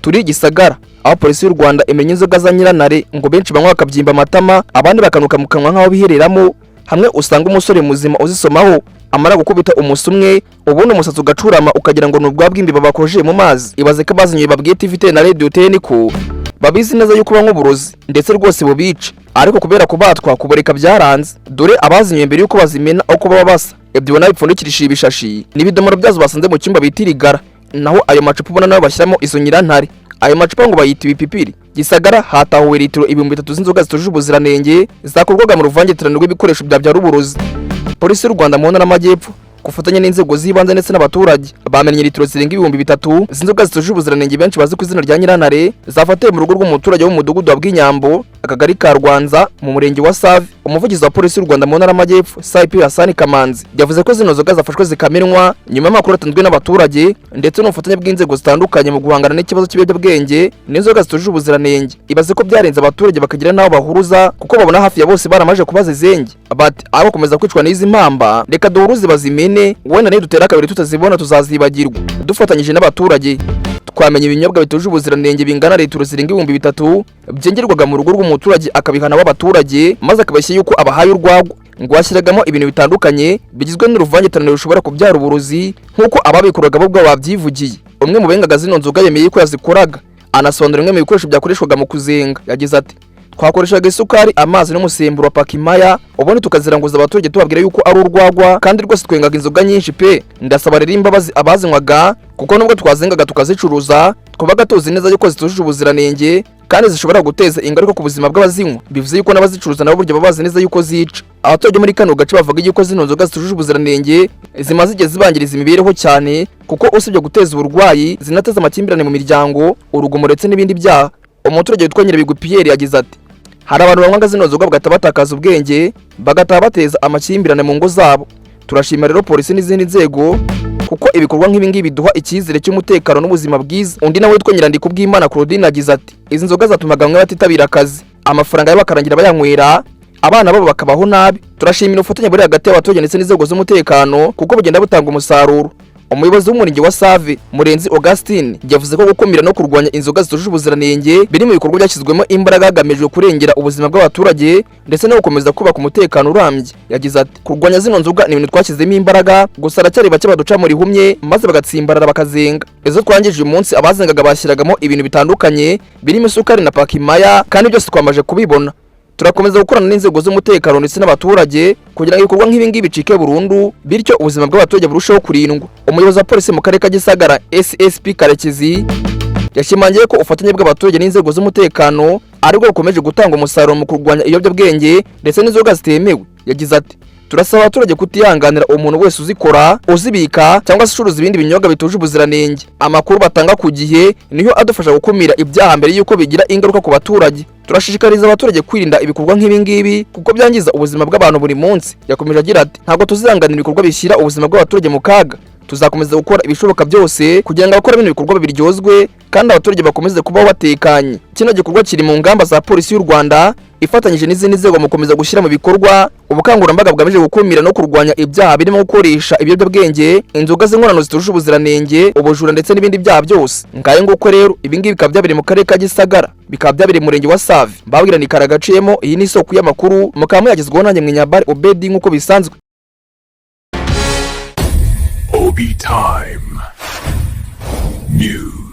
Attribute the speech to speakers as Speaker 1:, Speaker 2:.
Speaker 1: turi Gisagara aho polisi y'u Rwanda imenye inzoga za nyirantare ngo benshi banywa bakabyimba amatama abandi bakanuka mu kanwa nkaho bihereramo hamwe usanga umusore muzima uzisomaho amara gukubita umusumwe ubundi umusatsi ugacurama ukagira ngo nubwa bw'imbiba bakoje mu mazi ibaze ko bazinyoye babwiye TV na Radio 10 ko babizi neza yuko banywa uburozi ndetse rwose bubica ariko kubera kubatwa kuboreka byaranze dore abazinyoye mbere yuko bazimena uko baba basa ibyo bona bipfundikirishije ibishashi nibidomoro byazo basanze mu cyumba bitirigara naho ayo macupa ubona nayo bashyiramo izo nyirantare ayo macupa ngo bayita ibipipiri Gisagara hatahuwe litiro 3000 z'inzoga zitujuje ubuziranenge zakorwaga mu ruvangitirano rw'ibikoresho bya uburozi. Polisi y'u Rwanda mu ntara y'Amajyepfo kufatanya n'inzego z'ibanze ndetse n'abaturage bamenye litiro zirenga 3000 z'inzoga zitujuje ubuziranenge benshi bazi ku izina rya nyirantare zafatiwe mu rugo rw'umuturage wo mu mudugudu wa Bw'inyambo akagari ka Rwanza mu murenge wa Save. Umuvugizi wa polisi y'u Rwanda mu ntara y'Amajyepfo Saipi Hasani Kamanzi yavuze ko zino nzoga zafashwe zikamenywa nyuma y'amakuru atanzwe n'abaturage ndetse n'ubufatanye bw'inzego zitandukanye mu guhangana n'ikibazo cy'ibiyobyabwenge n'inzoga zitujuje ubuziranenge. Ibaze ko byarenze abaturage bakagira naho bahuruza kuko babona hafi ya bose baramaje kubaza izenge bati abo komeza kwicwa n'izi mpamba reka duhuruze bazimene wenda ne dutera kabiri tutazibona tuzazibagirwa. Dufatanyije n'abaturage twamenye ibinyobwa bituje ubuziranenge bingana litiro zirenga 3000 byengerwaga mu rugo rw'umuturage akabihana w'abaturage maze akabashye yuko abahaye urwagwa ngo ashyiragamo ibintu bitandukanye bigizwe n'uruvangitirano rushobora kubyara uburozi nkuko ababikuraga bo babyivugiye. Umwe mu Wengaga zino nzoga yemeye ko yazikoraga anasobanura imwe mu bikoresho byakoreshwaga mu kuzenga yagize ati twakoreshaga isukari amazi n'umusemburo wa pakimaya ubundi tukaziranguza abaturage tubabwira yuko ari urwagwa kandi rwose twengaga inzoga nyinshi pe ndasaba rero imbabazi abazinywaga kuko nubwo twazengaga tukazicuruza twabaga tuzi neza yuko zitujuje ubuziranenge kandi zishobora guteza ingaruka ku buzima bw'abazinywa bivuze yuko n'abazicuruza nabo buryo babazi neza yuko zica. Abaturage muri kano gace bavuga yuko zino nzoga zitujuje ubuziranenge zimaze igihe zibangiriza imibereho cyane kuko usibye guteza uburwayi zinateza amakimbirane mu miryango urugomo ndetse n'ibindi byaha. Umuturage witwa Nyirabigwi Pierre yagize ati hari abantu banywa zino nzoga bagatabataza ubwenge bagataha bateza amakimbirane mu ngo zabo. Turashimira rero polisi n'izindi nzego kuko ibikorwa nk'ibi ngibi biduha icyizere cy'umutekano n'ubuzima bwiza. Undi nawe witwa Nyirandikubwimana Claudine yagize ati izi nzoga zatumaga bamwe batitabira akazi amafaranga yabo bakarangira bayanywera abana babo bakabaho nabi. Turashimira ubufatanye buri hagati y'abaturage ndetse n'inzego z'umutekano kuko bugenda butanga umusaruro. Umuyobozi w'umurenge wa Save Murenzi Augustine yavuze ko gukumira no kurwanya inzoga zitujuje ubuziranenge biri mu bikorwa byashyizwemo imbaraga hagamijwe kurengera ubuzima bw'abaturage ndetse no gukomeza kubaka umutekano urambye. Yagize ati kurwanya zino nzoga ni ibintu twashyizemo imbaraga gusa aracyari bake baduca muri humye maze bagatsimbarara bakazenga. Ezo twangije uyu munsi abazengaga bashyiragamo ibintu bitandukanye birimo isukari na pakimaya kandi byose twamaje kubibona. Turakomeza gukorana n'inzego z'umutekano ndetse n'abaturage kugira ngo ibikorwa nk'ibi ngibi bicike burundu bityo ubuzima bw'abaturage burusheho kurindwa. Umuyobozi wa polisi mu karere ka Gisagara SSP Karekezi yashimangiye ko ubufatanye bw'abaturage n'inzego z'umutekano ariko bukomeje gutanga umusaruro mu kurwanya ibiyobyabwenge ndetse n'inzoga zitemewe. Yagize ati turasaba abaturage kutihanganira umuntu wese uzikora uzibika cyangwa se ucuruza ibindi binyobwa bituje ubuziranenge. Amakuru batanga ku gihe niyo adufasha gukumira ibyaha mbere yuko bigira ingaruka ku baturage. Turashishikariza abaturage kwirinda ibikorwa nk'ibi ngibi kuko byangiza ubuzima bw'abantu buri munsi. Yakomeje agira ati ntabwo tuzihanganira ibikorwa bishyira ubuzima bw'abaturage mu kaga. Tuzakomeza gukora ibishoboka byose kugira ngo abakora bino bikorwa biryozwe kandi abaturage bakomeze kubaho batekanye. Kino gikorwa kiri mu ngamba za polisi y'u Rwanda ifatanyije n'izindi nzego mu komeza gushyira mu bikorwa ubukangurambaga bugamije gukumira no kurwanya ibyaha birimo gukoresha ibiyobyabwenge inzoga z'inkorano zitujuje ubuziranenge ubujura ndetse n'ibindi byaha byose. Ngaye nguko rero ibi ngibi bikaba byabereye mu karere ka Gisagara bikaba byabereye mu murenge wa Save babwira ni karagaciyemo. Iyi ni isoko y'amakuru mukaba muyagezweho nanjye Mwinyabari Obedi nk'uko bisanzwe.
Speaker 2: Obi Time News.